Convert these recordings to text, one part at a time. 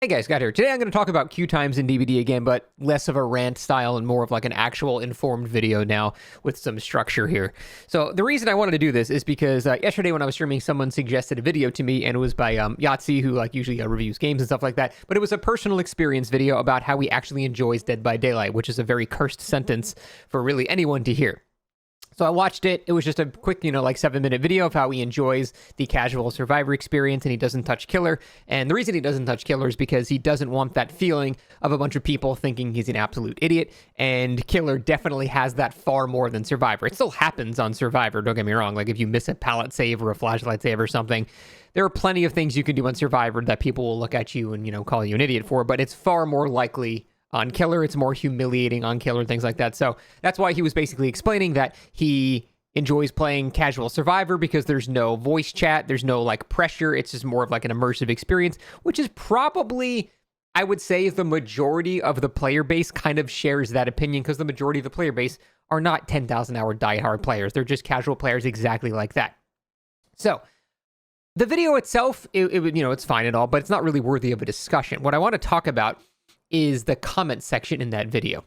Hey guys, Scott here. Today I'm going to talk about queue times in DBD again, but less of a rant style and more of like an actual informed video now with some structure here. So the reason I wanted to do this is because yesterday when I was streaming, someone suggested a video to me, and it was by Yahtzee, who usually reviews games and stuff like that. But it was a personal experience video about how he actually enjoys Dead by Daylight, which is a very cursed sentence for really anyone to hear. So I watched it. It was just a quick, 7-minute video of how he enjoys the casual survivor experience, and he doesn't touch killer. And the reason he doesn't touch killer is because he doesn't want that feeling of a bunch of people thinking he's an absolute idiot. And killer definitely has that far more than survivor. It still happens on survivor, don't get me wrong. Like if you miss a pallet save or a flashlight save or something, there are plenty of things you can do on survivor that people will look at you and, call you an idiot for. But it's far more likely on killer. It's more humiliating on killer, things like that. So that's why he was basically explaining that he enjoys playing casual survivor because there's no voice chat, there's no pressure. It's just more of an immersive experience, which is probably, I would say, the majority of the player base kind of shares that opinion, because the majority of the player base are not 10,000 hour diehard players. They're just casual players exactly like that. So the video itself, it's fine and all, but it's not really worthy of a discussion. What I want to talk about is the comment section in that video.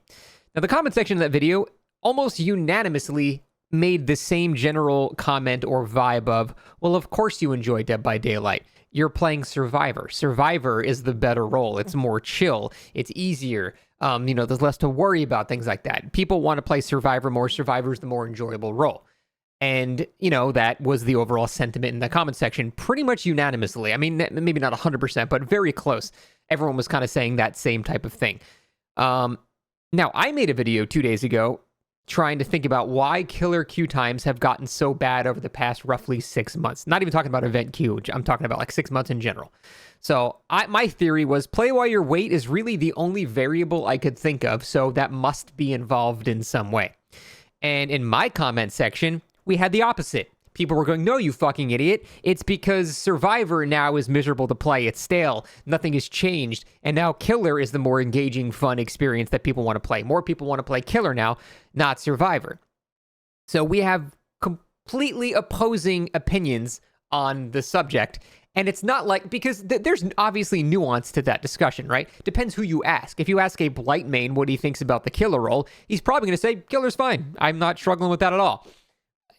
Now, the comment section of that video almost unanimously made the same general comment or vibe of, well, of course you enjoy Dead by Daylight. You're playing Survivor. Survivor is the better role. It's more chill. It's easier. There's less to worry about, things like that. People want to play Survivor more. Survivor's the more enjoyable role. And, that was the overall sentiment in the comment section pretty much unanimously. I mean, maybe not 100%, but very close. Everyone was kind of saying that same type of thing. Now, I made a video 2 days ago trying to think about why killer queue times have gotten so bad over the past roughly 6 months. Not even talking about event queue. I'm talking about 6 months in general. So my theory was play while you wait is really the only variable I could think of. So that must be involved in some way. And in my comment section, we had the opposite. People were going, no, you fucking idiot. It's because Survivor now is miserable to play. It's stale. Nothing has changed. And now Killer is the more engaging, fun experience that people want to play. More people want to play Killer now, not Survivor. So we have completely opposing opinions on the subject. And it's not because there's obviously nuance to that discussion, right? Depends who you ask. If you ask a Blight main what he thinks about the Killer role, he's probably going to say, Killer's fine. I'm not struggling with that at all.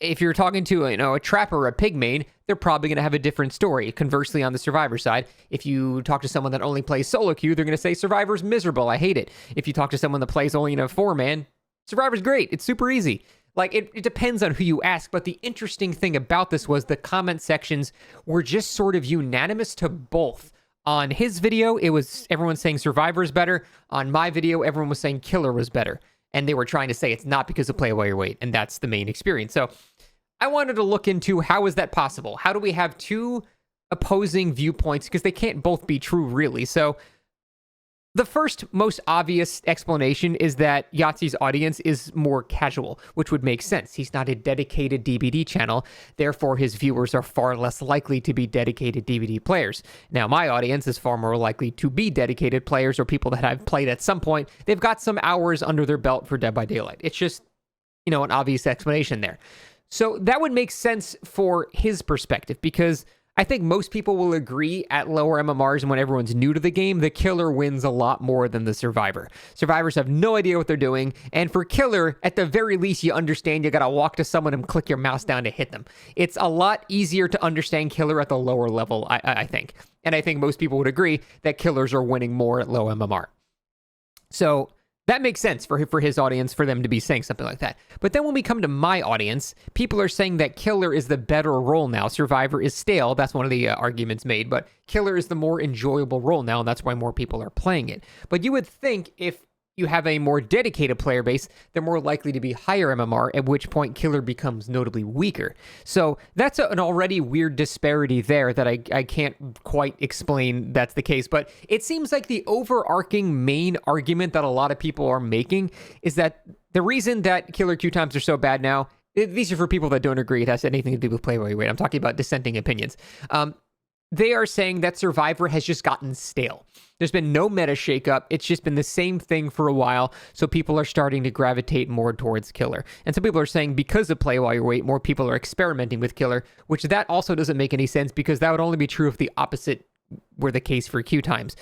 If you're talking to a trapper or a pig main, they're probably going to have a different story. Conversely, on the Survivor side, if you talk to someone that only plays solo queue, they're going to say Survivor's miserable. I hate it. If you talk to someone that plays only in a 4-man, Survivor's great. It's super easy. It depends on who you ask. But the interesting thing about this was the comment sections were just sort of unanimous to both. On his video, it was everyone saying Survivor is better. On my video, everyone was saying Killer was better. And they were trying to say it's not because of play while you wait. And that's the main experience. So I wanted to look into how is that possible? How do we have two opposing viewpoints? Because they can't both be true, really. So the first most obvious explanation is that Yahtzee's audience is more casual, which would make sense. He's not a dedicated DBD channel. Therefore, his viewers are far less likely to be dedicated DBD players. Now, my audience is far more likely to be dedicated players or people that I've played at some point. They've got some hours under their belt for Dead by Daylight. It's just, an obvious explanation there. So that would make sense for his perspective, because I think most people will agree at lower MMRs and when everyone's new to the game, the Killer wins a lot more than the Survivor. Survivors have no idea what they're doing, and for Killer, at the very least, you understand you gotta walk to someone and click your mouse down to hit them. It's a lot easier to understand Killer at the lower level, I think. And I think most people would agree that Killers are winning more at low MMR. So that makes sense for his audience, for them to be saying something like that. But then when we come to my audience, people are saying that Killer is the better role now. Survivor is stale. That's one of the arguments made. But Killer is the more enjoyable role now, and that's why more people are playing it. But you would think if you have a more dedicated player base, they're more likely to be higher MMR, at which point Killer becomes notably weaker. So that's an already weird disparity there that I can't quite explain that's the case. But it seems like the overarching main argument that a lot of people are making is that the reason that killer queue times are so bad now, these are for people that don't agree it has anything to do with play while you wait. I'm talking about dissenting opinions. They are saying that Survivor has just gotten stale. There's been no meta shakeup. It's just been the same thing for a while. So people are starting to gravitate more towards Killer. And some people are saying because of play while you wait, more people are experimenting with Killer, which that also doesn't make any sense because that would only be true if the opposite were the case for queue times.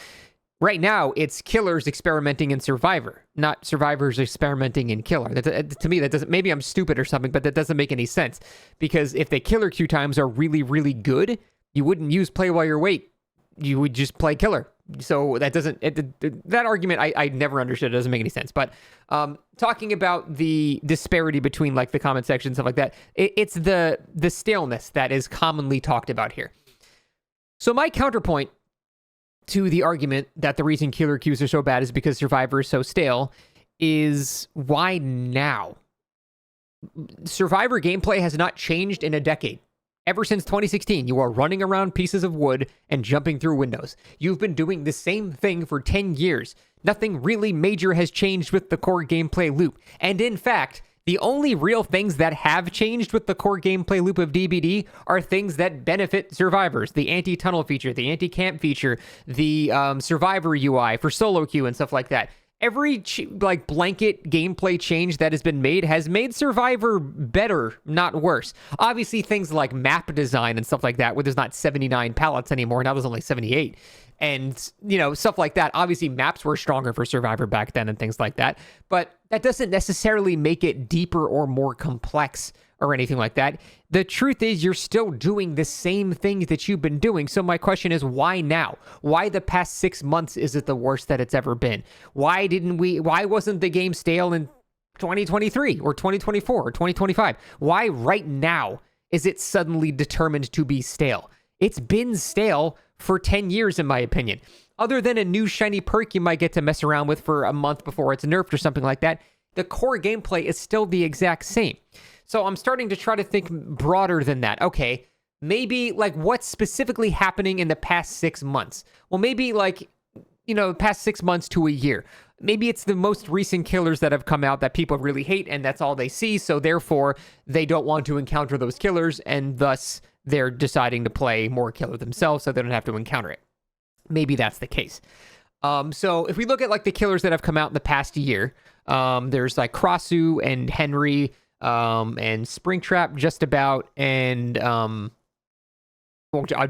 Right now, it's killers experimenting in Survivor, not survivors experimenting in killer. To me, that doesn't, maybe I'm stupid or something, but that doesn't make any sense. Because if the killer queue times are really, really good, you wouldn't use play while you wait. You would just play killer. So that doesn't, that argument, I never understood. It doesn't make any sense. But talking about the disparity between like the comment section and stuff like that, it's the staleness that is commonly talked about here. So my counterpoint to the argument that the reason killer queues are so bad is because Survivor is so stale is why now? Survivor gameplay has not changed in a decade. Ever since 2016, you are running around pieces of wood and jumping through windows. You've been doing the same thing for 10 years. Nothing really major has changed with the core gameplay loop. And in fact, the only real things that have changed with the core gameplay loop of DBD are things that benefit survivors. The anti-tunnel feature, the anti-camp feature, the survivor UI for solo queue and stuff like that. Every blanket gameplay change that has been made has made Survivor better, not worse. Obviously, things like map design and stuff like that, where there's not 79 pallets anymore, now there's only 78. And, you know, stuff like that. Obviously, maps were stronger for Survivor back then and things like that. But that doesn't necessarily make it deeper or more complex or anything like that. The truth is you're still doing the same things that you've been doing. So my question is, why now? Why the past 6 months is it the worst that it's ever been? Why wasn't the game stale in 2023 or 2024 or 2025? Why right now is it suddenly determined to be stale? It's been stale for 10 years, in my opinion. Other than a new shiny perk you might get to mess around with for a month before it's nerfed or something like that, the core gameplay is still the exact same. So I'm starting to try to think broader than that. Okay, maybe like what's specifically happening in the past 6 months? Well, maybe like, you know, past 6 months to a year. Maybe it's the most recent killers that have come out that people really hate and that's all they see. So therefore, they don't want to encounter those killers and thus they're deciding to play more killer themselves so they don't have to encounter it. Maybe that's the case. So if we look at like the killers that have come out in the past year, there's like Crossu and Henry, and Springtrap just about, and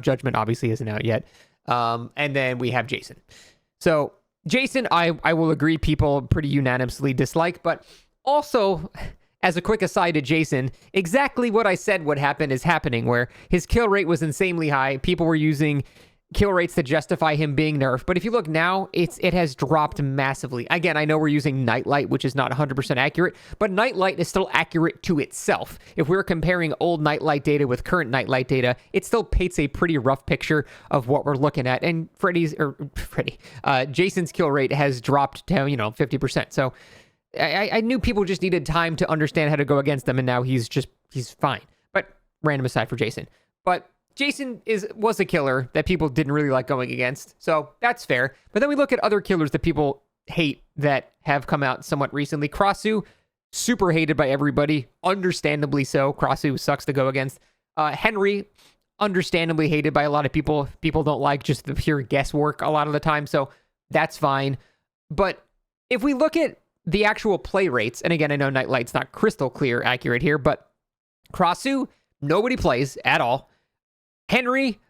Judgment obviously isn't out yet. And then we have Jason. So Jason, I will agree people pretty unanimously dislike, but also as a quick aside to Jason, exactly what I said would happen is happening, where his kill rate was insanely high. People were using kill rates to justify him being nerfed. But if you look now, it has dropped massively. Again, I know we're using Nightlight, which is not 100% accurate, but Nightlight is still accurate to itself. If we're comparing old Nightlight data with current Nightlight data, it still paints a pretty rough picture of what we're looking at. And Jason's kill rate has dropped to, 50%. So I knew people just needed time to understand how to go against them, and now he's fine. But random aside for Jason. But Jason was a killer that people didn't really like going against, so that's fair. But then we look at other killers that people hate that have come out somewhat recently. Crossu, super hated by everybody, understandably so. Crossu sucks to go against. Henry, understandably hated by a lot of people. People don't like just the pure guesswork a lot of the time, so that's fine. But if we look at the actual play rates, and again, I know Nightlight's not crystal clear accurate here, but Crossu, nobody plays at all. Henry,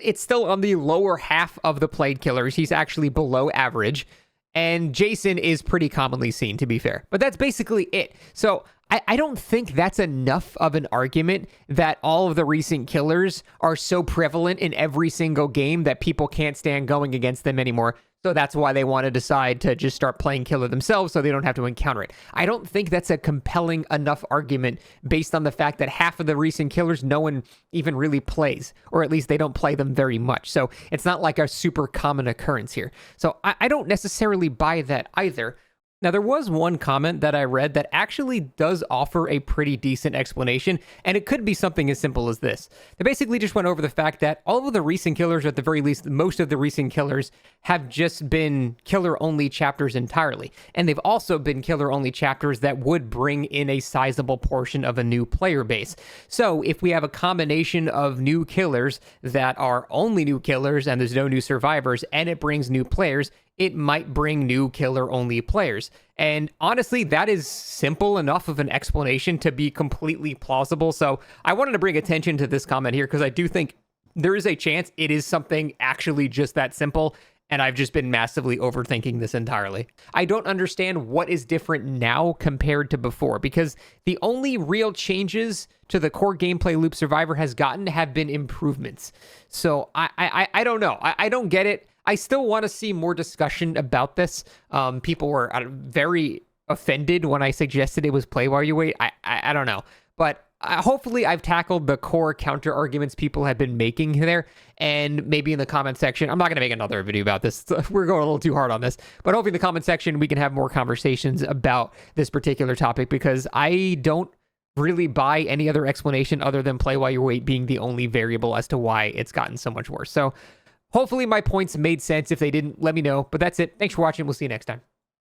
it's still on the lower half of the played killers. He's actually below average. And Jason is pretty commonly seen, to be fair. But that's basically it. So I don't think that's enough of an argument that all of the recent killers are so prevalent in every single game that people can't stand going against them anymore. So that's why they want to decide to just start playing killer themselves so they don't have to encounter it. I don't think that's a compelling enough argument based on the fact that half of the recent killers no one even really plays, or at least they don't play them very much. So it's not like a super common occurrence here. So I don't necessarily buy that either. Now, there was one comment that I read that actually does offer a pretty decent explanation, and it could be something as simple as this. They basically just went over the fact that all of the recent killers, or at the very least, most of the recent killers, have just been killer-only chapters entirely. And they've also been killer-only chapters that would bring in a sizable portion of a new player base. So if we have a combination of new killers that are only new killers and there's no new survivors, and it brings new players, it might bring new killer-only players. And honestly, that is simple enough of an explanation to be completely plausible. So I wanted to bring attention to this comment here because I do think there is a chance it is something actually just that simple. and I've just been massively overthinking this entirely. I don't understand what is different now compared to before, because the only real changes to the core gameplay loop Survivor has gotten have been improvements. So I don't know. I don't get it. I still want to see more discussion about this. People were very offended when I suggested it was play while you wait. I don't know. But hopefully I've tackled the core counter arguments people have been making there. And maybe in the comment section, I'm not going to make another video about this. We're going a little too hard on this. But hopefully in the comment section, we can have more conversations about this particular topic, because I don't really buy any other explanation other than play while you wait being the only variable as to why it's gotten so much worse. So hopefully my points made sense. If they didn't, let me know. But that's it. Thanks for watching. We'll see you next time.